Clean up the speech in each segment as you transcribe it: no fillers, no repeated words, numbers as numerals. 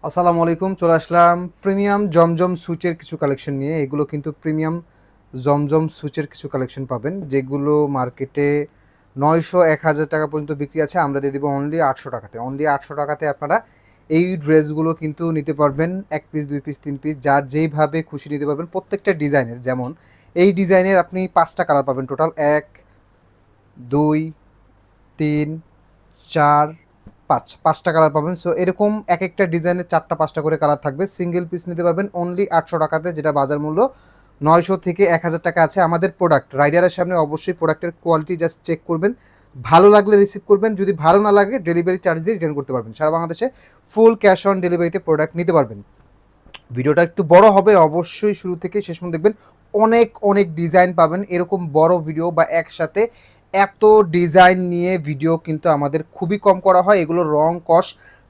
আসসালামু আলাইকুম। চলে আসলাম প্রিমিয়াম জমজম সুইচের কিছু কালেকশন নিয়ে। এগুলো কিন্তু প্রিমিয়াম জমজম সুইচের কিছু কালেকশন পাবেন, যেগুলো মার্কেটে ৯০০-১,০০০ টাকা পর্যন্ত বিক্রি আছে। আমরা দিয়ে দিব অনলি ৮০০ টাকাতে। অনলি ৮০০ টাকাতে আপনারা এই ড্রেসগুলো কিন্তু নিতে পারবেন। ১ পিস, ২ পিস, ৩ পিস, যার যেইভাবে খুশি নিতে পারবেন প্রত্যেকটা ডিজাইনের। যেমন এই ডিজাইনের আপনি ৫টা কালার পাবেন টোটাল। ১, ২, ৩, ৪, ৫টা কালার পাবেন। সো এরকম এক একটা ডিজাইনের ৪টা ৫টা করে কালার থাকবে। সিঙ্গেল পিস নিতে পারবেন অনলি ৮০০ টাকাতে, যেটা বাজার মূল্য ৯০০ থেকে ১,০০০ টাকা আছে। আমাদের প্রোডাক্ট রাইডারের সামনে অবশ্যই প্রোডাক্টের কোয়ালিটি জাস্ট চেক করবেন। ভালো লাগলে রিসিভ করবেন, যদি ভালো না লাগে ডেলিভারি চার্জ দিয়ে রিটার্ন করতে পারবেন। সারা বাংলাদেশে ফুল ক্যাশ অন ডেলিভারিতে প্রোডাক্ট নিতে পারবেন। ভিডিওটা একটু বড় হবে, অবশ্যই শুরু থেকে শেষ পর্যন্ত দেখবেন। অনেক অনেক ডিজাইন পাবেন। এরকম বড় ভিডিও বা একসাথে এত ডিজাইন নিয়ে ভিডিও কিন্তু আমাদের খুবই কম করা হয়। এগুলো রং কস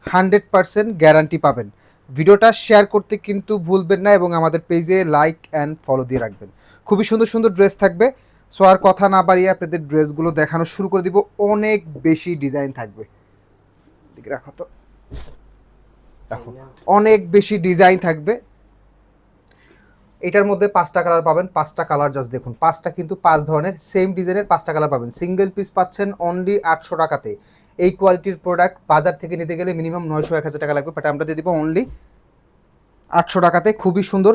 100% গ্যারান্টি পাবেন। ভিডিওটা শেয়ার করতে কিন্তু ভুলবেন না এবং আমাদের পেজে লাইক অ্যান্ড ফলো দিয়ে রাখবেন। খুবই সুন্দর সুন্দর ড্রেস থাকবে। সো আর কথা না বাড়িয়ে আপনাদের ড্রেসগুলো দেখানো শুরু করে দিব। অনেক বেশি ডিজাইন থাকবে। রাখো তো, দেখো অনেক বেশি ডিজাইন থাকবে। এটার মধ্যে ৫টা কালার পাবেন। ৫টা কালার জাস্ট দেখুন। ৫টা কিন্তু ৫ ধরনের সেম ডিজাইনের ৫টা কালার পাবেন। সিঙ্গেল পিস পাচ্ছেন অনলি ৮০০ টাকাতে। এই কোয়ালিটির প্রোডাক্ট বাজার থেকে নিতে গেলে মিনিমাম ৯০০-১,০০০ টাকা লাগবে, বাট আমরা দিয়ে দিব অনলি ৮০০ টাকাতে। খুবই সুন্দর।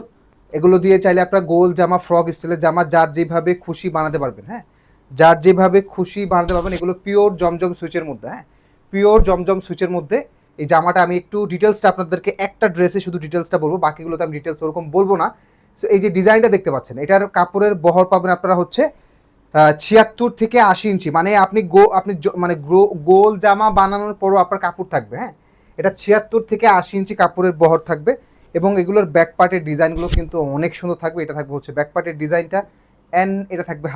এগুলো দিয়ে চাইলে আপনার গোল জামা, ফ্রক স্টাইলের জামা যার যেভাবে খুশি বানাতে পারবেন। হ্যাঁ, যার যেভাবে খুশি বানাতে পারবেন। এগুলো পিওর জমজম সুইচের মধ্যে। হ্যাঁ, পিওর জমজম সুইচের মধ্যে এই জামাটা। আমি একটু ডিটেলসটা আপনাদেরকে একটা ড্রেসে শুধু ডিটেলসটা বলবো, বাকিগুলোতে আমি ডিটেলস ওরকম বলবো না। সো এই যে ডিজাইনটা দেখতে পাচ্ছেন, এটার কাপড়ের বহর পাবেন আপনারা হচ্ছে ৭৬ থেকে ৮০ ইঞ্চি। মানে আপনি মানে গোল জামা বানানোর পরও আপনার কাপড় থাকবে। হ্যাঁ, এটা ৭৬ থেকে ৮০ ইঞ্চি কাপড়ের বহর থাকবে। এবং এগুলোর ব্যাক পার্টের ডিজাইনগুলো কিন্তু অনেক সুন্দর থাকবে। এটা থাকবে হচ্ছে ব্যাক পার্টের ডিজাইনটা, অ্যান্ড এটা থাকবে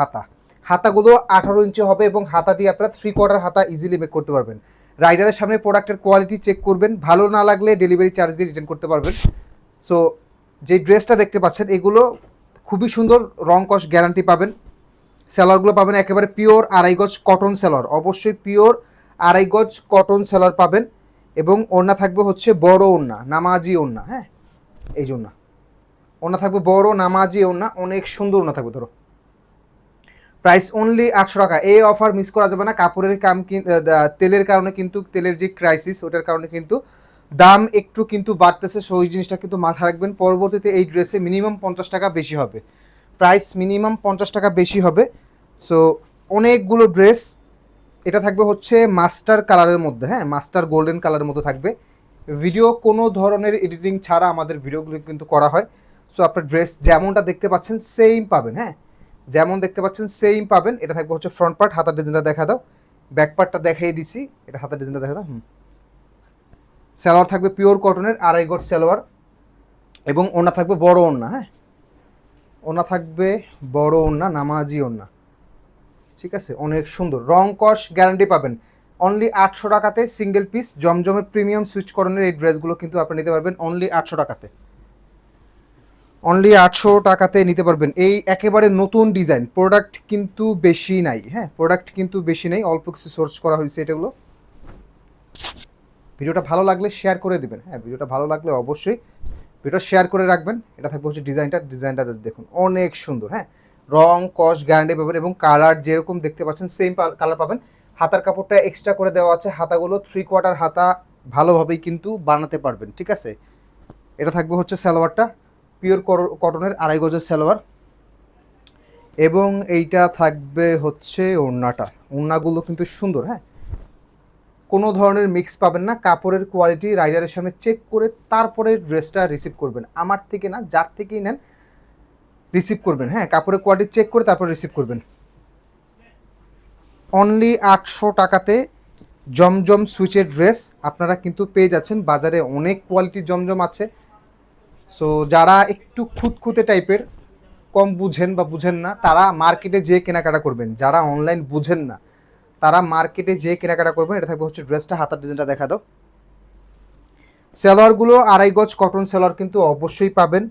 হাতাগুলো ১৮ ইঞ্চি হবে এবং হাতা দিয়ে আপনারা 3/4 হাতা ইজিলি মেক করতে পারবেন। রাইডারের সামনে প্রোডাক্টের কোয়ালিটি চেক করবেন, ভালো না লাগলে ডেলিভারি চার্জ দিয়ে রিটার্ন করতে পারবেন। সো যে ড্রেসটা দেখতে পাচ্ছেন এগুলো খুবই সুন্দর, রং কস গ্যারান্টি পাবেন। সেলারগুলো পাবেন একেবারে পিওর ২.৫ গজ কটন সেলার, অবশ্যই পিওর ২.৫ গজ কটন সেলার পাবেন। এবং ওড়না থাকবে হচ্ছে বড় ওড়না, নামাজি ওড়না। হ্যাঁ, এই জন্য ওড়না থাকবে বড় নামাজি ওড়না, অনেক সুন্দর ওড়না থাকবে। ধরো প্রাইস অনলি ৮০০ টাকা। এই অফার মিস করা যাবে না। কাপড়ের কাম তেলের কারণে কিন্তু, তেলের যে ক্রাইসিস ওটার কারণে কিন্তু দাম একটু কিন্তু বাড়তেছে। সো ওই জিনিসটা কিন্তু মাথায় রাখবেন। পরবর্তীতে এই ড্রেসে মিনিমাম ৫০ টাকা বেশি হবে, প্রাইস মিনিমাম ৫০ টাকা বেশি হবে। সো অনেকগুলো ড্রেস। এটা থাকবে হচ্ছে মাস্টার কালারের মধ্যে। হ্যাঁ, মাস্টার গোল্ডেন কালারের মধ্যে থাকবে। ভিডিও কোনো ধরনের এডিটিং ছাড়া আমাদের ভিডিওগুলো কিন্তু করা হয়। সো আপনার ড্রেস যেমনটা দেখতে পাচ্ছেন সেম পাবেন। হ্যাঁ, যেমন দেখতে পাচ্ছেন সেম পাবেন। এটা থাকবে হচ্ছে ফ্রন্ট পার্ট। হাতার ডিজাইনটা দেখা দাও। ব্যাক পার্টটা দেখিয়ে দিছি, এটা হাতার ডিজাইনটা দেখা দাও। সালোয়ার থাকবে পিওর কটনের ২.৫ গজ সালোয়ার এবং ওড়না থাকবে বড় ওড়না। হ্যাঁ, ওড়না থাকবে বড় ওড়না, নামাজি ওড়না। ঠিক আছে, অনেক সুন্দর, রং কস গ্যারান্টি পাবেন। অনলি ৮০০ টাকাতে সিঙ্গেল পিস জমজমের প্রিমিয়াম সুইচ কটনের এই ড্রেসগুলো কিন্তু আপনি নিতে পারবেন অনলি ৮০০ টাকাতে। অনলি ৮০০ টাকাতে নিতে পারবেন। এই একেবারে নতুন ডিজাইন, প্রোডাক্ট কিন্তু বেশি নাই। হ্যাঁ, প্রোডাক্ট কিন্তু বেশি নেই, অল্প কিছু সোর্স করা হয়েছে এটাগুলো। ভিডিওটা ভালো লাগলে শেয়ার করে দেবেন। হ্যাঁ, ভিডিওটা ভালো লাগলে অবশ্যই ভিডিওটা শেয়ার করে রাখবেন। এটা থাকবে হচ্ছে ডিজাইনটা দেখুন অনেক সুন্দর। হ্যাঁ, রং কস গ্যারান্টি পাবেন এবং কালার যেরকম দেখতে পাচ্ছেন সেম কালার পাবেন। হাতার কাপড়টা এক্সট্রা করে দেওয়া আছে। হাতাগুলো 3/4 হাতা ভালোভাবেই কিন্তু বানাতে পারবেন। ঠিক আছে, এটা থাকবে হচ্ছে সালোয়ারটা পিওর কটনের ২.৫ গজের সালোয়ার এবং এইটা থাকবে হচ্ছে ওড়নাটা। ওড়নাগুলো কিন্তু সুন্দর। হ্যাঁ, কোনো ধরনের মিক্স পাবেন না। কাপড়ের কোয়ালিটি রাইডারের সামনে চেক করে তারপরে ড্রেসটা রিসিভ করবেন। আমার থেকে না, যার থেকেই নেন রিসিভ করবেন। হ্যাঁ, কাপড়ের কোয়ালিটি চেক করে তারপর রিসিভ করবেন। অনলি ৮০০ টাকাতে জমজম সুইচের ড্রেস আপনারা কিন্তু পেয়ে যাচ্ছেন। বাজারে অনেক কোয়ালিটির জমজম আছে। সো যারা একটু খুঁতখুঁতে টাইপের, কম বুঝেন বা বুঝেন না, তারা মার্কেটে যেয়ে কেনাকাটা করবেন। যারা অনলাইন বুঝেন না তারা মার্কেটে যেয়ে কেনাকাটা করবেন। এটা থাকবে হচ্ছে ড্রেসটা, হাতার ডিজাইনটা দেখা দাও। সেলোয়ারগুলো ২.৫ গজ কটন সেলোয়ার কিন্তু অবশ্যই পাবেন।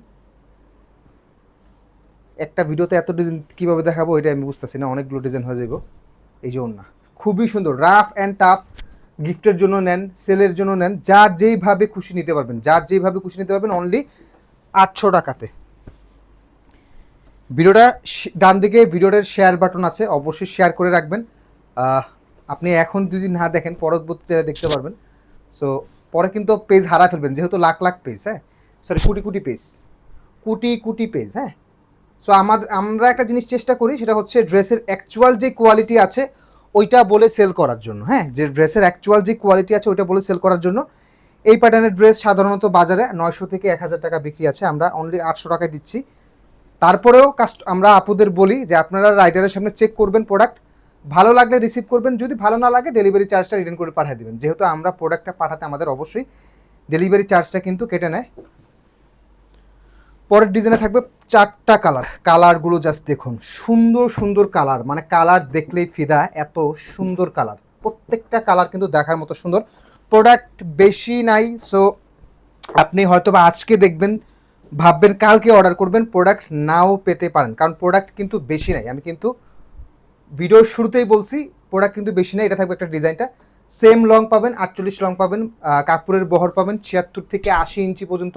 একটা ভিডিওতে এত ডিজাইন কীভাবে দেখাবো এটা আমি বুঝতেছি না, অনেকগুলো ডিজাইন হয়ে যাব। এই যে ওড়না খুবই সুন্দর, রাফ অ্যান্ড টাফ গিফটের জন্য নেন, সেলের জন্য নেন, যার যেইভাবে খুশি নিতে পারবেন, যার যেইভাবে খুশি নিতে পারবেন অনলি 800 টাকাতে। ভিডিওটা ডান দিকে ভিডিওটার শেয়ার বাটন আছে, অবশ্যই শেয়ার করে রাখবেন। আপনি এখন যদি না দেখেন পরবর্তীতে দেখতে পারবেন। সো পরে কিন্তু পেজ হারা ফেলবেন, যেহেতু লাখ লাখ পেজ, হ্যাঁ sorry crore crore page, crore crore page, হ্যাঁ। সো আমরা একটা জিনিস চেষ্টা করি, সেটা হচ্ছে ড্রেসের অ্যাকচুয়াল যে কোয়ালিটি আছে ওইটা বলে সেল করার জন্য, হ্যাঁ, যে ড্রেসের অ্যাকচুয়াল যে কোয়ালিটি আছে ওইটা বলে সেল করার জন্য। এই প্যাটার্নের ড্রেস সাধারণত বাজারে 900 থেকে 1000 টাকা বিক্রি আছে, আমরা অনলি 800 টাকায় দিচ্ছি। তারপরেও আমরা আপুদের বলি যে আপনারা রাইডারের সামনে চেক করবেন প্রোডাক্ট, ভালো লাগলে রিসিভ করবেন, যদি ভালো না লাগে ডেলিভারি চার্জটা রিটার্ন করে পাঠিয়ে দেবেন, যেহেতু আমরা প্রোডাক্টটা পাঠাতে আমাদের অবশ্যই ডেলিভারি চার্জটা কিন্তু কেটে নেয়। পরের ডিজাইনে থাকবে 4টা কালারগুলো জাস্ট দেখুন, সুন্দর সুন্দর কালার, মানে কালার দেখলেই ফিদা, এত সুন্দর কালার, প্রত্যেকটা কালার কিন্তু দেখার মতো সুন্দর। প্রোডাক্ট বেশি নাই, সো আপনি হয়তো বা আজকে দেখবেন, ভাববেন কালকে অর্ডার করবেন, প্রোডাক্ট নাও পেতে পারেন, কারণ প্রোডাক্ট কিন্তু বেশি নাই। আমি কিন্তু ভিডিওর শুরুতেই বলছি প্রোডাক্ট কিন্তু বেশি নাই। এটা থাকবে একটা ডিজাইনটা, সেম লং পাবেন, 48 লং পাবেন, কাপড়ের বহর পাবেন 76 থেকে 80 ইঞ্চি পর্যন্ত,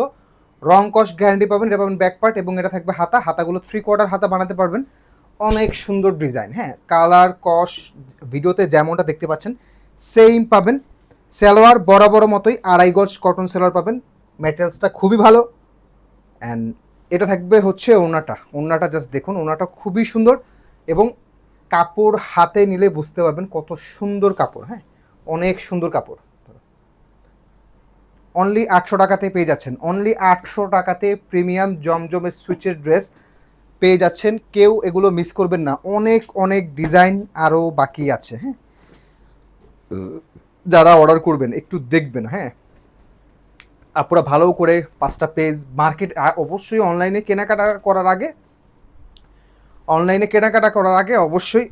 রং কস গ্যারান্টি পাবেন। এটা পাবেন ব্যাক পার্ট, এবং এটা থাকবে হাতাগুলো 3/4 হাতা বানাতে পারবেন। অনেক সুন্দর ডিজাইন, হ্যাঁ, কালার কস ভিডিওতে যেমনটা দেখতে পাচ্ছেন সেম পাবেন। সালোয়ার বরাবর মতোই 2.5 গজ কটন সালোয়ার পাবেন, ম্যাটেরিয়ালসটা খুবই ভালো। অ্যান্ড এটা থাকবে হচ্ছে ওড়নাটা জাস্ট দেখুন, ওড়নাটা খুবই সুন্দর, এবং কাপড় হাতে নিলে বুঝতে পারবেন কত সুন্দর কাপড়, হ্যাঁ, অনেক সুন্দর কাপড়। অনলি 800 টাকাতে পেয়ে যাচ্ছেন, অনলি 800 টাকাতে প্রিমিয়াম জমজমের সুইচের ড্রেস পেয়ে যাচ্ছেন। কেউ এগুলো মিস করবেন না, অনেক অনেক ডিজাইন আরও বাকি আছে, হ্যাঁ, যারা অর্ডার করবেন একটু দেখবেন, হ্যাঁ, আপনারা ভালো করে 5টা পেজ মার্কেট, অবশ্যই অনলাইনে কেনাকাটা করার আগে অবশ্যই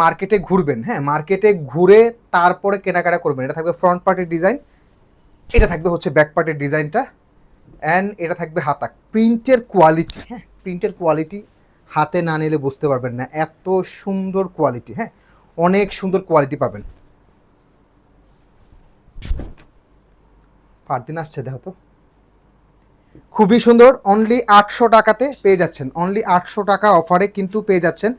মার্কেটে ঘুরবেন, হ্যাঁ, মার্কেটে ঘুরে তারপরে কেনাকাটা করবেন। এটা থাকবে ফ্রন্ট পার্টের ডিজাইন, এটা থাকবে হচ্ছে ব্যাক পার্টের ডিজাইনটা, অ্যান্ড এটা থাকবে হাতা। প্রিন্টের কোয়ালিটি, হ্যাঁ, প্রিন্টের কোয়ালিটি হাতে না নিলে বুঝতে পারবেন না, এত সুন্দর কোয়ালিটি, হ্যাঁ, অনেক সুন্দর কোয়ালিটি পাবেন। দিন আসছে দেখো তো, খুবই সুন্দর, অনলি 800 টাকাতে পেয়ে যাচ্ছেন, অনলি 800 টাকা অফারে কিন্তু পেয়ে যাচ্ছেন।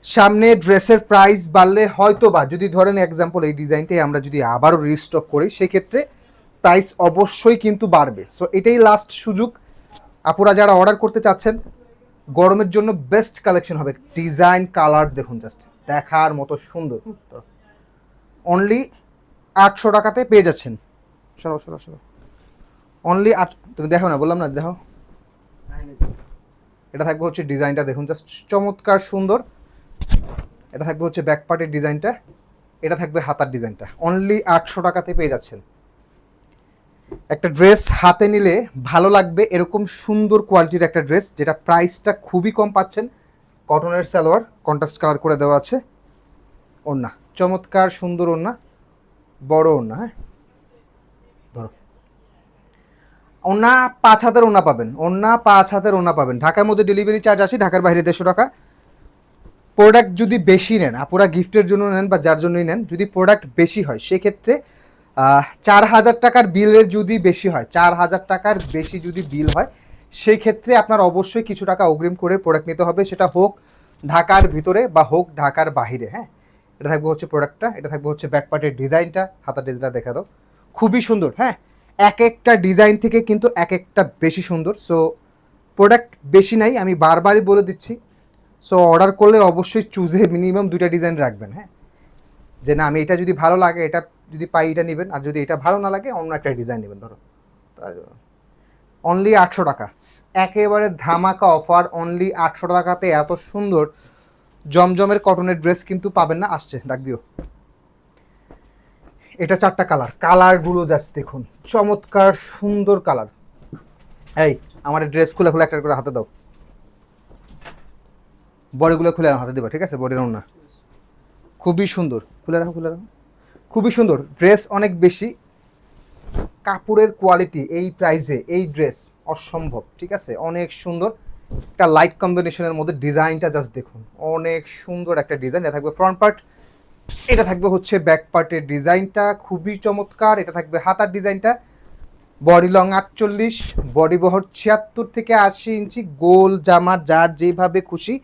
সামনে ড্রেসের প্রাইস বাড়লে হয়তো বা, যদি ধরেন এক্সাম্পল এই ডিজাইনটাই আমরা যদি আবারও রিস্টক করি, সেক্ষেত্রে প্রাইস অবশ্যই কিন্তু বাড়বে। সো এটাই লাস্ট সুযোগ, আপুরা যারা অর্ডার করতে চাচ্ছেন, গরমের জন্য বেস্ট কালেকশন হবে। ডিজাইন কালার দেখুন, জাস্ট দেখার মতো সুন্দর, অনলি 800 টাকাতে পেয়ে যাচ্ছেন। সরো অনলি 8, তুমি দেখো না, বললাম না দেখো। এটা থাকবে হচ্ছে ডিজাইনটা দেখুন, জাস্ট চমৎকার সুন্দর। এটা থাকবে হচ্ছে ব্যাক পার্টের ডিজাইনটা, এটা থাকবে হাতার ডিজাইনটা, অনলি 800 টাকাতে পেয়ে যাচ্ছেন। একটা ড্রেস হাতে নিলে ভালো লাগবে, এরকম সুন্দর কোয়ালিটির একটা ড্রেস, যেটা প্রাইসটা খুবই কম পাচ্ছেন। কটনের সালোয়ার কন্ট্রাস্ট কালার করে দেওয়া আছে, ওড়না চমৎকার সুন্দর, ওড়না বড় ওড়না, হ্যাঁ, ধরো ওড়না 5 হাতের ওড়না পাবেন, ওড়না 5 হাতের ওড়না পাবেন। ঢাকার মধ্যে ডেলিভারি চার্জ আসে, ঢাকার বাইরে 150 টাকা। প্রোডাক্ট যদি বেশি নেন, আপনারা গিফটের জন্য নেন বা যার জন্যই নেন, যদি প্রোডাক্ট বেশি হয় সেক্ষেত্রে 4000 টাকার বিলের যদি বেশি হয়, 4000 টাকার বেশি যদি বিল হয়, সেই ক্ষেত্রে আপনার অবশ্যই কিছু টাকা অগ্রিম করে প্রোডাক্ট নিতে হবে, সেটা হোক ঢাকার ভিতরে বা হোক ঢাকার বাহিরে, হ্যাঁ। এটা থাকবে হচ্ছে প্রোডাক্টটা, এটা থাকবে হচ্ছে ব্যাক পার্টের ডিজাইনটা, হাতার ডিজাইনটা দেখা দাও, খুবই সুন্দর, হ্যাঁ, এক একটা ডিজাইন থেকে কিন্তু এক একটা বেশি সুন্দর। সো প্রোডাক্ট বেশি নাই, আমি বারবারই বলে দিচ্ছি। সো অর্ডার করলে অবশ্যই চুজে মিনিমাম 2টা ডিজাইন রাখবেন, হ্যাঁ, যে না আমি এটা যদি ভালো লাগে, এটা যদি পাই এটা নেবেন, আর যদি এটা ভালো না লাগে অন্য একটা ডিজাইন নেবেন। ধরো অনলি 800 টাকা, একেবারে ধামাকা অফার, অনলি 800 টাকাতে এত সুন্দর জমজমের কটনের ড্রেস কিন্তু পাবেন না। আসছে ডাক দিও। এটা 4টা কালারগুলো জাস্ট দেখুন, চমৎকার সুন্দর কালার। এই আমার ড্রেস খুলে একটা করে হাতে দাও, বডিগুলো খুলে হাতে দেবা, ঠিক আছে, বডির ওড়না খুবই সুন্দর, খুলে রাখো, খুবই সুন্দর ড্রেস, অনেক বেশি কাপড়ের কোয়ালিটি, এই প্রাইসে এই ড্রেস অসম্ভব, ঠিক আছে, অনেক সুন্দর একটা লাইট কম্বিনেশনের মধ্যে। ডিজাইনটা জাস্ট দেখুন, অনেক সুন্দর একটা ডিজাইন। এটা থাকবে ফ্রন্ট পার্ট, এটা থাকবে হচ্ছে ব্যাক পার্টের ডিজাইনটা খুবই চমৎকার। এটা থাকবে হাতার ডিজাইনটা, বডি লং 48, বডি বহর 76 থেকে 80 ইঞ্চি। গোল জামা যার যেভাবে খুশি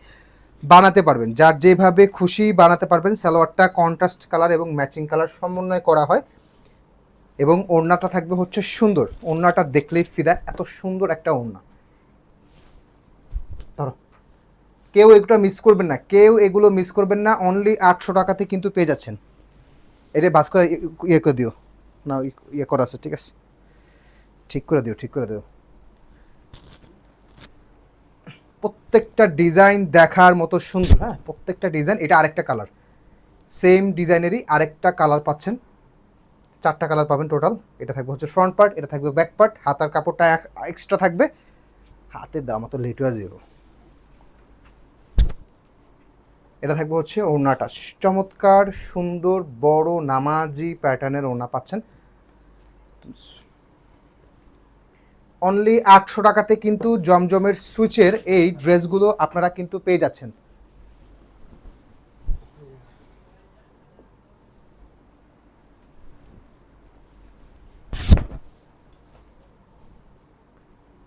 বানাতে পারবেন, যার যেভাবে খুশি বানাতে পারবেন। সালোয়ারটা কন্ট্রাস্ট কালার এবং ম্যাচিং কালার সমন্বয় করা হয় এবং ওড়নাটা থাকবে হচ্ছে সুন্দর। ওড়নাটা দেখলেই ফিদা, এত সুন্দর একটা ওড়না। ধরো, কেউ এগুলো মিস করবেন না, কেউ এগুলো মিস করবেন না। অনলি 800 টাকাতে কিন্তু পেয়ে যাচ্ছেন। এটা বাস করে ইয়ে করে দিও না, ইয়ে করা আছে, ঠিক আছে, ঠিক করে দিও, ঠিক করে দিও। প্রত্যেকটা ডিজাইন দেখার মতো সুন্দর। হ্যাঁ, প্রত্যেকটা ডিজাইন। এটা আরেকটা কালার, সেম ডিজাইনেরই আরেকটা কালার পাচ্ছেন। 4টা কালার পাবেন টোটাল। এটা থাকবে হচ্ছে ফ্রন্ট পার্ট, এটা থাকবে ব্যাক পার্ট। হাতার কাপড়টা এক্সট্রা থাকবে। হাতের দাম তো লেটুয়া জিরো। এটা থাকবে হচ্ছে ওড়নাটা, চমৎকার সুন্দর বড় নামাজি প্যাটার্নের ওড়না পাচ্ছেন। অনলি 800 টাকাতে কিন্তু জমজমের সুইচের এই ড্রেসগুলো আপনারা কিন্তু পেয়ে যাচ্ছেন।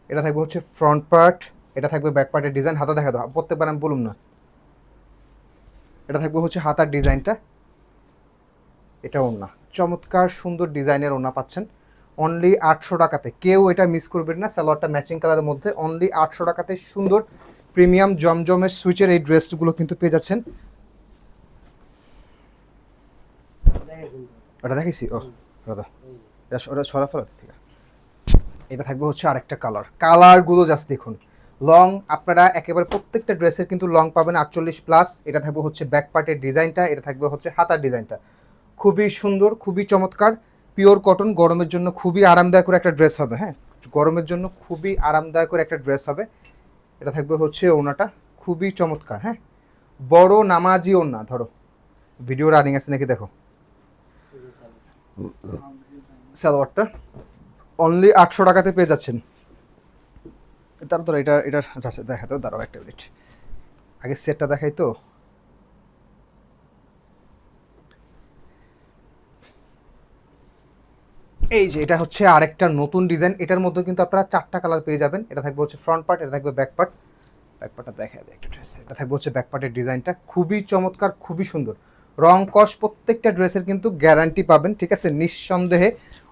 এটা থাকবে হচ্ছে ফ্রন্ট পার্ট, এটা থাকবে ব্যাক পার্টের ডিজাইন। হাতা দেখা দাও, প্রত্যেকবার আমি বলুন না। এটা থাকবে হচ্ছে হাতার ডিজাইনটা, এটা ওড়না, চমৎকার সুন্দর ডিজাইনের ওড়না পাচ্ছেন অনলি 800 টাকাতে। কেউ এটা মিস করবেন না। সালোয়ারটা ম্যাচিং কালারের মধ্যে অনলি 800 টাকাতে সুন্দর প্রিমিয়াম জমজমের সুইচের এই ড্রেসগুলো কিন্তু পেয়ে যাচ্ছেন। ওটা দেখেছি, ও দাদা ওটা সরা ফেলা ঠিক আছে। এটা থাকবে হচ্ছে আরেকটা কালার, কালারগুলো জাস্ট দেখুন। লং আপনারা একেবারে প্রত্যেকটা ড্রেসের কিন্তু লং পাবেন 48+। এটা থাকবে হচ্ছে ব্যাক পার্টের ডিজাইনটা, এটা থাকবে হচ্ছে হাতার ডিজাইনটা। খুবই সুন্দর, খুবই চমৎকার, পিওর কটন। গরমের জন্য খুবই আরামদায়ক একটা ড্রেস হবে। হ্যাঁ, গরমের জন্য খুবই আরামদায়ক একটা ড্রেস হবে। এটা থাকবে হচ্ছে ওড়নাটা, খুবই চমৎকার। হ্যাঁ, বড় নামাজি ওড়না। ধরো, ভিডিও রানিং আছে নাকি দেখো। সালোয়ারটা অনলি 800 টাকাতে পেয়ে যাচ্ছেন। তারপর এটা আচ্ছা দেখা তো, দাঁড়াও একটা মিনিট, আগে সেটটা দেখাই তো। এই যে এটা হচ্ছে আরেকটা নতুন ডিজাইন। এটার মধ্যে কিন্তু আপনারা 4টা কালার পেয়ে যাবেন। এটা থাকবে হচ্ছে ফ্রন্ট পার্ট, এটা থাকবে ব্যাক পার্ট। ব্যাক পার্টটা দেখা যায় একটা ড্রেস। এটা থাকবে হচ্ছে ব্যাক পার্টের ডিজাইনটা, খুবই চমৎকার, খুবই সুন্দর। রং কস প্রত্যেকটা ড্রেসের কিন্তু গ্যারান্টি পাবেন, ঠিক আছে, নিঃসন্দেহে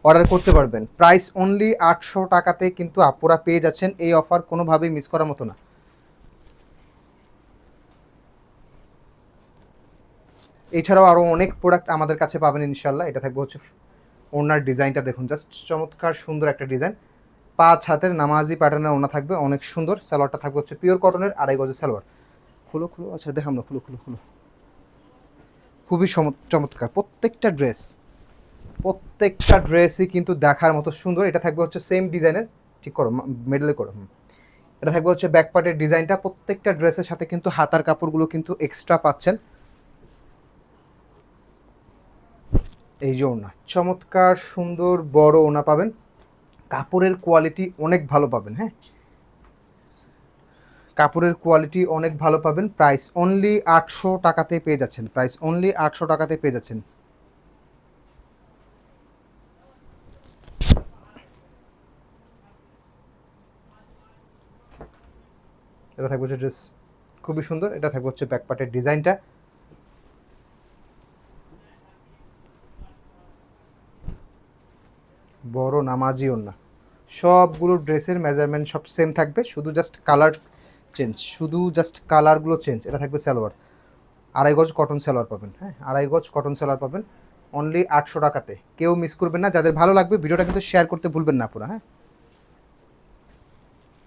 অর্ডার করতে পারবেন। প্রাইস অনলি 800 টাকাতে কিন্তু আপুরা পেয়ে যাচ্ছেন। এই অফার কোনোভাবেই মিস করার মতো না। এছাড়াও আরও অনেক প্রোডাক্ট আমাদের কাছে পাবেন ইনশাল্লাহ। এটা থাকবে হচ্ছে ওনার ডিজাইনটা দেখুন, জাস্ট চমৎকার সুন্দর একটা ডিজাইন। 5 হাতের নামাজি প্যাটার্নের ওনা থাকবে, অনেক সুন্দর। সালোয়ারটা থাকবে হচ্ছে পিওর কটনের, 2.5 গজের সালোয়ার। খুলো খুলো, আচ্ছা দেখাম না, খুলো খুলো খুলো। খুবই চমৎকার প্রত্যেকটা ড্রেস, প্রত্যেকটা ড্রেসই কিন্তু দেখার মতো সুন্দর। এটা থাকবে হচ্ছে সেম ডিজাইনের, ঠিক করো, মিডলে করো। এটা থাকবে হচ্ছে ব্যাক পার্টের ডিজাইনটা। প্রত্যেকটা ড্রেসের সাথে কিন্তু হাতার কাপড়গুলো কিন্তু এক্সট্রা পাচ্ছেন। এই যে ওনা, চমৎকার সুন্দর বড় ওনা পাবেন। কাপড়ের কোয়ালিটি অনেক ভালো পাবেন। হ্যাঁ, কাপড়ের কোয়ালিটি অনেক ভালো পাবেন। প্রাইস অনলি 800 টাকাতে পেয়ে যাচ্ছেন। প্রাইস অনলি 800 টাকাতে পেয়ে যাচ্ছেন। এটা থাকবে হচ্ছে ড্রেস, খুবই সুন্দর। এটা থাকবে হচ্ছে ব্যাক পার্টের ডিজাইনটা। বড় নামাজি ওনা, সবগুলো ড্রেসের মেজারমেন্ট সব সেম থাকবে, শুধু জাস্ট কালার চেঞ্জ, শুধু জাস্ট কালারগুলো চেঞ্জ। এটা থাকবে সালোয়ার, 2.5 গজ কটন সালোয়ার পাবেন। হ্যাঁ, 2.5 গজ কটন সালোয়ার পাবেন অনলি 800 টাকাতে। কেউ মিস করবেন না। যাদের ভালো লাগবে ভিডিওটা কিন্তু শেয়ার করতে ভুলবেন না পুরো। হ্যাঁ,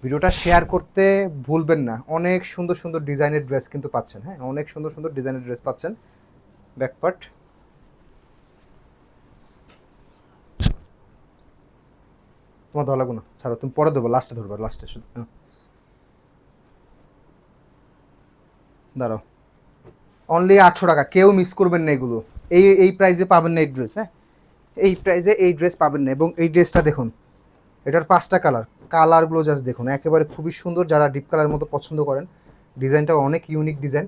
ভিডিওটা শেয়ার করতে ভুলবেন না। অনেক সুন্দর সুন্দর ডিজাইনের ড্রেস কিন্তু পাচ্ছেন। হ্যাঁ, অনেক সুন্দর সুন্দর ডিজাইনের ড্রেস পাচ্ছেন। ব্যাক পার্ট, তোমার ধরা লাগো না, ছাড়ো, তুমি পরে দেবো, লাস্টে ধরবো, লাস্টে শুধু দাঁড়াও। অনলি 800 টাকা, কেউ মিস করবেন না এগুলো। এই প্রাইসে পাবেন না এই ড্রেস। হ্যাঁ, এই প্রাইসে এই ড্রেস পাবেন না। এবং এই ড্রেসটা দেখুন, এটার 5টা কালার, কালারগুলো জাস্ট দেখুন, একেবারে খুবই সুন্দর। যারা ডিপ কালার মতো পছন্দ করেন, ডিজাইনটা অনেক ইউনিক ডিজাইন।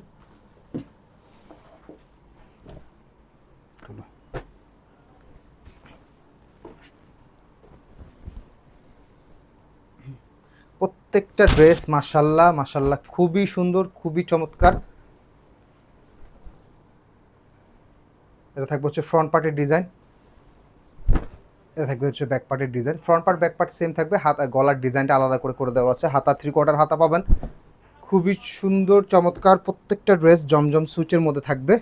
প্রত্যেকটা ড্রেস মাশাল্লাহ মাশাল্লাহ খুবই সুন্দর, খুবই চমৎকার। এটা থাকবে হচ্ছে ফ্রন্ট পার্টের ডিজাইন, এটা থাকবে হচ্ছে ব্যাক পার্টের design. Front part back part same থাকবে, হাতা গলার ডিজাইনটা আলাদা করে করে দেওয়া আছে। হাতা 3/4 হাতা পাবেন, খুবই সুন্দর চমৎকার। প্রত্যেকটা ড্রেস জমজম সুইচের মধ্যে থাকবে।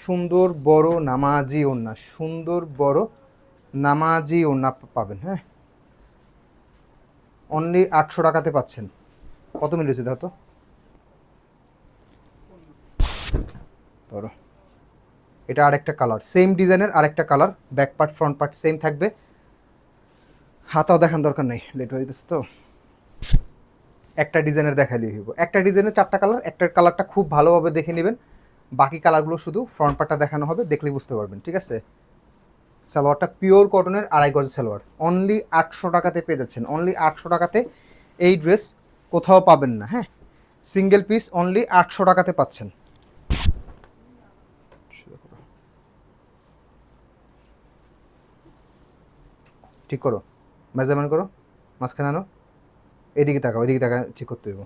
সুন্দর বড় নামাজি ওড়না, সুন্দর বড় নামাজি ওড়না পাবেন। হ্যাঁ, অনলি 800 টাকাতে পাচ্ছেন। কত মিনিট হয়েছে দেখো তো, ধরো এটা আরেকটা কালার, সেম ডিজাইনের আরেকটা colour. Back part front part same থাকবে, হাতাও দেখান দরকার নেই, লেট হয়ে যেতেছে তো। একটা ডিজাইনের দেখালেই হইব। একটা ডিজাইনের 4টা কালার, একটা কালারটা খুব ভালোভাবে দেখে নেবেন, বাকি কালারগুলো শুধু ফ্রন্ট পার্টটা দেখানো হবে, দেখলেই বুঝতে পারবেন। ঠিক আছে, সালোয়ারটা পিওর কটনের 2.5 গজ সালোয়ার, অনলি 800 টাকাতে পেয়ে যাচ্ছেন। অনলি 800 টাকাতে এই ড্রেস কোথাও পাবেন না। হ্যাঁ, সিঙ্গেল পিস অনলি 800 টাকাতে পাচ্ছেন। ঠিক করো, মেজারমেন্ট করো, মাঝখানে আনো, এদিকে তাকাও, এদিকে তাকা, ঠিক করতে হইব।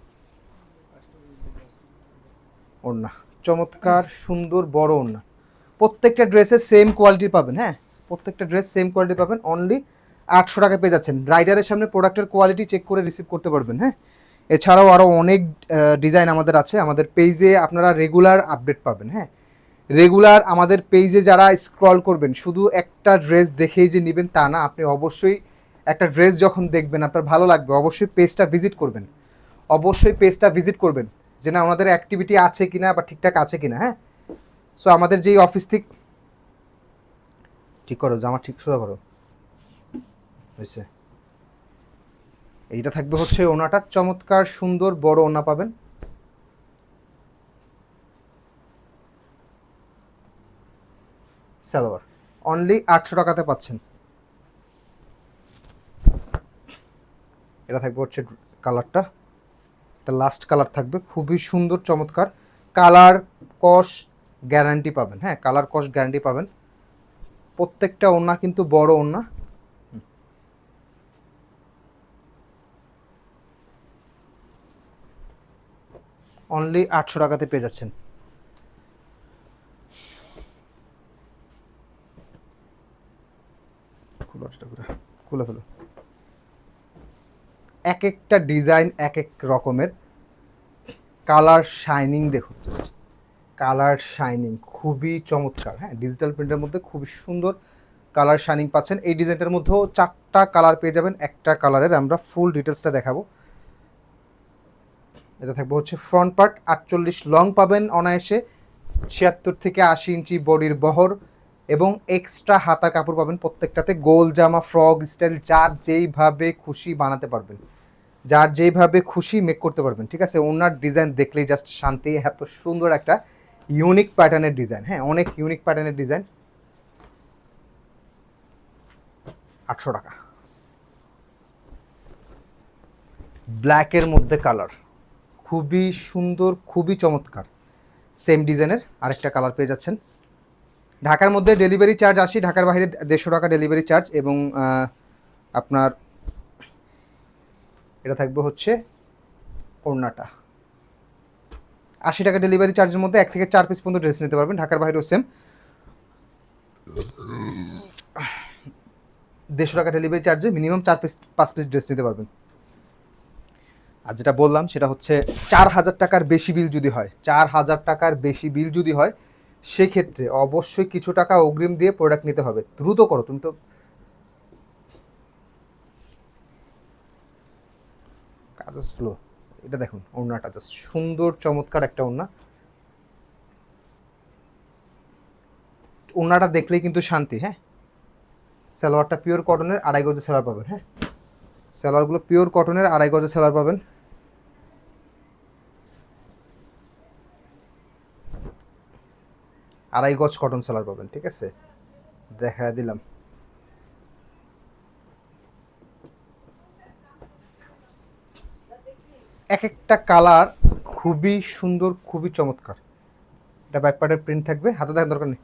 ওড়না চমৎকার সুন্দর বড় ওড়না, প্রত্যেকটা ড্রেসের সেম কোয়ালিটি পাবেন। হ্যাঁ, প্রত্যেকটা ড্রেস সেম কোয়ালিটি পাবেন, অনলি 800 টাকা পেয়ে যাচ্ছেন। রাইডারের সামনে প্রোডাক্টের কোয়ালিটি চেক করে রিসিভ করতে পারবেন। হ্যাঁ, এছাড়াও আরও অনেক ডিজাইন আমাদের আছে। আমাদের পেজে আপনারা রেগুলার আপডেট পাবেন। হ্যাঁ, রেগুলার আমাদের পেজে যারা স্ক্রল করবেন, শুধু একটা ড্রেস দেখেই যে নেবেন তা না, আপনি অবশ্যই একটা ড্রেস যখন দেখবেন আপনার ভালো লাগবে, অবশ্যই পেজটা ভিজিট করবেন, অবশ্যই পেজটা ভিজিট করবেন যে না আমাদের অ্যাক্টিভিটি আছে কিনা বা ঠিকঠাক আছে কিনা। হ্যাঁ, সো আমাদের যেই অফিস থেকে ঠিক করো, জামা ঠিক সোজা করো, হয়েছে। এইটা থাকবে হচ্ছে ওনাটা, চমৎকার সুন্দর বড় ওনা পাবেন। সালোয়ার অনলি 800 টাকাতে পাচ্ছেন। এটা থাকবে হচ্ছে কালারটা, এটা লাস্ট কালার থাকবে, খুবই সুন্দর চমৎকার। কালার কস গ্যারান্টি পাবেন। হ্যাঁ, কালার কস গ্যারান্টি পাবেন। প্রত্যেকটা ওনা কিন্তু বড় ওনা। অনলি 800 টাকাতে পেয়ে যাচ্ছেন। খুলে ফেলো। এক একটা ডিজাইন এক এক রকমের, কালার শাইনিং দেখুন, জাস্ট কালার শাইনিং খুবই চমৎকার। হ্যাঁ, ডিজিটাল প্রিন্টের মধ্যে খুবই সুন্দর কালার শাইনিং পাচ্ছেন। এই ডিজাইনটার মধ্যেও 4টা কালার পেয়ে যাবেন। একটা কালারের আমরা ফুল ডিটেলসটা দেখাবো। এটা থাকবে হচ্ছে ফ্রন্ট পার্ট 48 লং পাবেন অনায়াসে, 76 থেকে 80 ইঞ্চি বডির বহর এবং এক্সট্রা হাতার কাপড় পাবেন। প্রত্যেকটাতে গোল জামা, ফ্রক স্টাইল, যার যেইভাবে খুশি বানাতে পারবেন, যার যেইভাবে খুশি মেক করতে পারবেন। ঠিক আছে, ওনার ডিজাইন দেখলেই জাস্ট শান্তি, এত সুন্দর একটা ইউনিক প্যাটার্নের ডিজাইন। হ্যাঁ, অনেক ইউনিক প্যাটার্নের ডিজাইন। 800 টাকা। ব্ল্যাকের মধ্যে কালার, খুবই সুন্দর, খুবই চমৎকার। সেম ডিজাইনের আরেকটা কালার পেয়ে যাচ্ছেন। ঢাকার মধ্যে ডেলিভারি চার্জ 80, ঢাকার বাইরে 150 টাকা ডেলিভারি চার্জ। এবং আপনার এটা থাকবে হচ্ছে ওড়নাটা 80 টাকা ডেলিভারি চার্জের মধ্যে 1 থেকে 4 পিস পর্যন্ত ড্রেস নিতে পারবেন। ঢাকার বাইরেও সেম 150 টাকা ডেলিভারি চার্জে মিনিমাম 5 পিস ড্রেস নিতে পারবেন। আর যেটা বললাম সেটা হচ্ছে 4000 টাকার বেশি বিল যদি হয়, 4000 টাকার বেশি বিল যদি হয়, সেক্ষেত্রে অবশ্যই কিছু টাকা অগ্রিম দিয়ে প্রোডাক্ট নিতে হবে। দ্রুত করো, তুমি তো কাজের ফ্লো। এটা দেখুন ওড়নাটা জাস্ট সুন্দর চমৎকার একটা ওড়না। ওড়নাটা দেখলেই কিন্তু শান্তি। হ্যাঁ, সালোয়ারটা পিওর কটনের 2.5 গজের সালোয়ার পাবেন। হ্যাঁ, সালোয়ারগুলো পিওর কটনের 2.5 গজের সালোয়ার পাবেন। আড়াই গজ কটন সালোয়ার পাবেন। ঠিক আছে, দেখা দিলাম। এক একটা কালার খুবই সুন্দর, খুবই চমৎকার। এটা ব্যাক পার্টের প্রিন্ট থাকবে, হাতে দেখার দরকার নেই।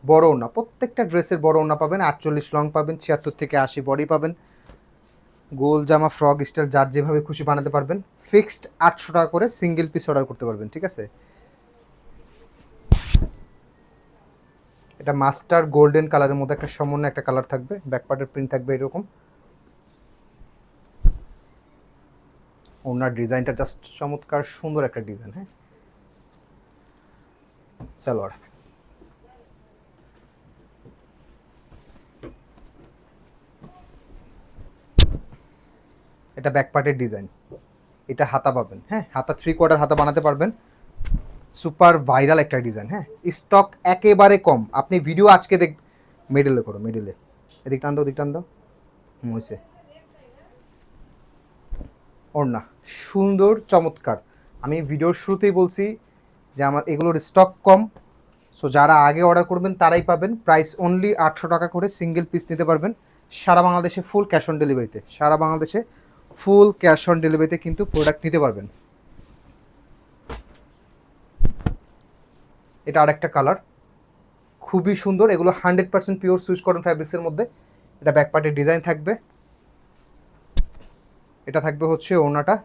বড় ওড়না, প্রত্যেকটা ড্রেসের বড় ওড়না পাবেন, 48 লং পাবেন, 76 থেকে 80 বডি পাবেন। গোল জামা ফ্রক স্টাইল যার যেভাবে খুশি বানাতে পারবেন। ফিক্সড 800 টাকা করে সিঙ্গেল পিস অর্ডার করতে পারবেন, ঠিক আছে। এটা মাস্টার গোল্ডেন কালারের মধ্যে একটা সমন্বয় একটা কালার থাকবে, ব্যাক পার্টের প্রিন্ট থাকবে এরকম। ওনার ডিজাইনটা জাস্ট চমৎকার সুন্দর একটা ডিজাইন। হ্যাঁ, সালোয়ার এটা ব্যাক পার্টের ডিজাইন, এটা হাতা পাবেন। হ্যাঁ, হাতা 3/4 হাতা বানাতে পারবেন। সুপার ভাইরাল একটা ডিজাইন। হ্যাঁ, স্টক একেবারে কম। আপনি ভিডিও আজকে মিডলে করো, মিডলে এদিক টান দাও, ওদিক টান দাও, হয়েছে। ওড়না সুন্দর চমৎকার। আমি ভিডিওর শুরুতেই বলছি যে আমার এগুলোর স্টক কম, সো যারা আগে অর্ডার করবেন তারাই পাবেন। প্রাইস অনলি 800 টাকা করে সিঙ্গেল পিস নিতে পারবেন। সারা বাংলাদেশে ফুল ক্যাশ অন ডেলিভারিতে, সারা বাংলাদেশে ফুল ক্যাশ অন ডেলিভারিতে কিন্তু প্রোডাক্ট নিতে পারবেন। এটা আরেকটা কালার, খুবই সুন্দর। এগুলো 100% পিওর সুইচ কটন ফ্যাব্রিক্সের মধ্যে। এটা ব্যাক পার্টের ডিজাইন থাকবে। এটা থাকবে হচ্ছে ওড়নাটা,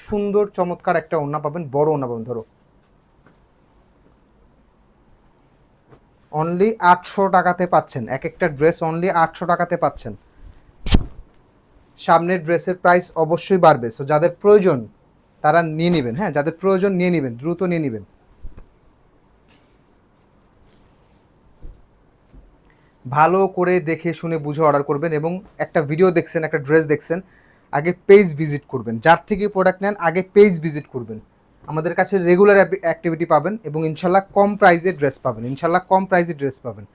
সুন্দর চমৎকার একটা ওড়না পাবেন, বড় ওড়না পাবেন। ধরো অনলি 800 টাকাতে পাচ্ছেন, এক একটা ড্রেস অনলি 800 টাকাতে পাচ্ছেন। সামনের ড্রেসের প্রাইস অবশ্যই বাড়বে, সো যাদের প্রয়োজন তারা নিয়ে নেবেন। হ্যাঁ, যাদের প্রয়োজন নিয়ে নেবেন, দ্রুত নিয়ে নেবেন। ভালো করে দেখে শুনে বুঝে অর্ডার করবেন, এবং একটা ভিডিও দেখছেন, একটা ড্রেস দেখছেন, আগে পেজ ভিজিট করবেন। যার থেকে প্রোডাক্ট নেন আগে পেজ ভিজিট করবেন। আমাদের কাছে রেগুলার অ্যাক্টিভিটি পাবেন এবং ইনশাল্লাহ কম প্রাইসে ড্রেস পাবেন, ইনশাল্লাহ কম প্রাইসে ড্রেস পাবেন।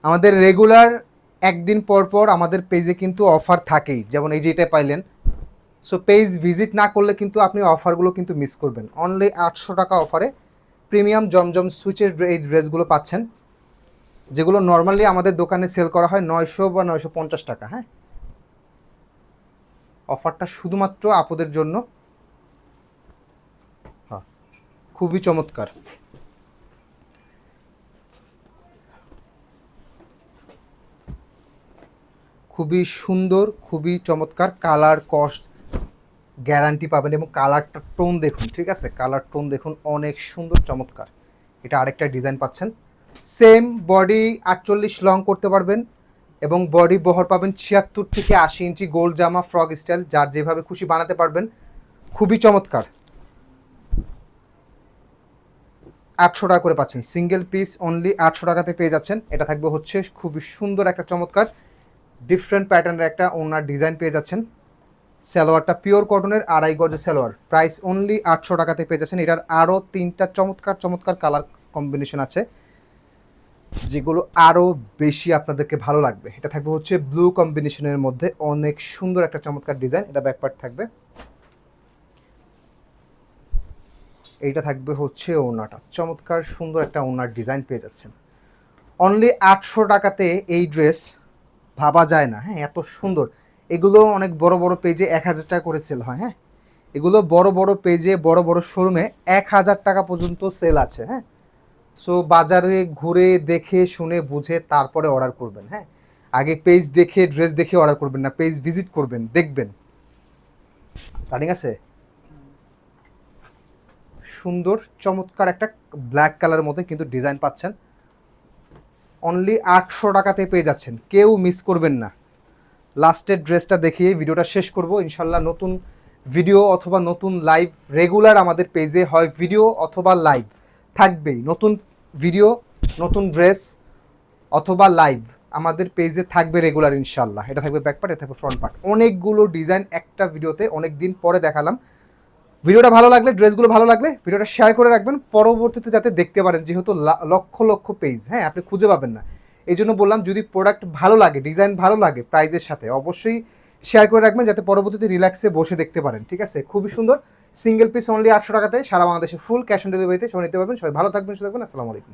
আমাদের রেগুলার একদিন পর পর আমাদের পেজে কিন্তু অফার থাকেই, যেমন এই যে এটা পাইলেন। সো পেজ ভিজিট না করলে কিন্তু আপনি অফারগুলো কিন্তু মিস করবেন। অনলি 800 টাকা অফারে প্রিমিয়াম জমজম সুইচের এই ড্রেসগুলো পাচ্ছেন, যেগুলো নর্মালি আমাদের দোকানে সেল করা হয় 900 বা 950 টাকা। হ্যাঁ, অফারটা শুধুমাত্র আপুদের জন্য। হ্যাঁ, খুবই চমৎকার। খুবই সুন্দর, খুবই চমৎকার। কালার কস্ট গ্যারান্টি পাবেন, এবং কালারটা টোন দেখুন, ঠিক আছে, কালার টোন দেখুন, অনেক সুন্দর চমৎকার। এটা আরেকটা ডিজাইন পাচ্ছেন। সেম বডি 48 লং করতে পারবেন, এবং বডি বহর পাবেন 76 থেকে 80 ইঞ্চি। গোল জামা ফ্রক স্টাইল যার যেভাবে খুশি বানাতে পারবেন, খুবই চমৎকার। 800 টাকা করে পাচ্ছেন সিঙ্গেল পিস, অনলি 800 টাকাতে পেয়ে যাচ্ছেন। এটা থাকবে হচ্ছে খুবই সুন্দর একটা চমৎকার ডিফারেন্ট প্যাটার্নের একটা ওনার ডিজাইন পেয়ে যাচ্ছেন। সালোয়ারটা পিওর কটনের, 2.5 গজের সালোয়ার। প্রাইস অনলি 800 টাকাতে পেয়ে যাচ্ছেন। এটার আরও 3টা চমৎকার চমৎকার কালার কম্বিনেশন আছে, যেগুলো আরও বেশি আপনাদেরকে ভালো লাগবে। এটা থাকবে হচ্ছে ব্লু কম্বিনেশনের মধ্যে, অনেক সুন্দর একটা চমৎকার ডিজাইন। এটা ব্যাকপার্ট থাকবে। এইটা থাকবে হচ্ছে ওড়নাটা, চমৎকার সুন্দর একটা ওড়নার ডিজাইন পেয়ে যাচ্ছেন। অনলি 800 টাকাতে এই ড্রেস ভাবা যায় না। হ্যাঁ, এত সুন্দর। এগুলো অনেক বড় বড় পেজে 1000 টাকা করে সেল হয়। হ্যাঁ, এগুলো বড় বড় পেজে, বড় বড় শোরুমে 1000 টাকা পর্যন্ত সেল আছে। হ্যাঁ, সো বাজারে ঘুরে দেখে শুনে বুঝে তারপরে অর্ডার করবেন। হ্যাঁ, আগে পেজ দেখে ড্রেস দেখে অর্ডার করবেন না, পেজ ভিজিট করবেন, দেখবেন। রানিং আছে। সুন্দর চমৎকার একটা ব্ল্যাক কালারের মধ্যে কিন্তু ডিজাইন পাচ্ছেন, অনলি 800 টাকাতে পেয়ে যাচ্ছেন। কেউ মিস করবেন না। লাস্টের ড্রেসটা দেখিয়ে ভিডিওটা শেষ করব ইনশাল্লাহ। নতুন ভিডিও অথবা নতুন লাইভ রেগুলার আমাদের পেজে হয়, ভিডিও অথবা লাইভ থাকবেই। নতুন ভিডিও, নতুন ড্রেস অথবা লাইভ আমাদের পেজে থাকবে রেগুলার ইনশাল্লাহ। এটা থাকবে ব্যাক পার্ট, এটা থাকবে ফ্রন্ট পার্ট। অনেকগুলো ডিজাইন একটা ভিডিওতে অনেক দিন পরে দেখালাম। ভিডিওটা ভালো লাগলে, ড্রেসগুলো ভালো লাগলে ভিডিওটা শেয়ার করে রাখবেন, পরবর্তীতে যাতে দেখতে পারেন, যেহেতু লক্ষ লক্ষ পেজ, হ্যাঁ, আপনি খুঁজে পাবেন না। এই জন্য বললাম, যদি প্রোডাক্ট ভালো লাগে, ডিজাইন ভালো লাগে, প্রাইজের সাথে অবশ্যই শেয়ার করে রাখবেন, যাতে পরবর্তীতে রিল্যাক্সে বসে দেখতে পারেন। ঠিক আছে, খুবই সুন্দর। সিঙ্গেল পিস অনলি 800 টাকাতে সারা বাংলাদেশে ফুল ক্যাশ অন ডেলিভারিতে সবাই নিতে পারবেন। সবাই ভালো থাকবেন, সুস্থ থাকবেন। আসসালামু আলাইকুম।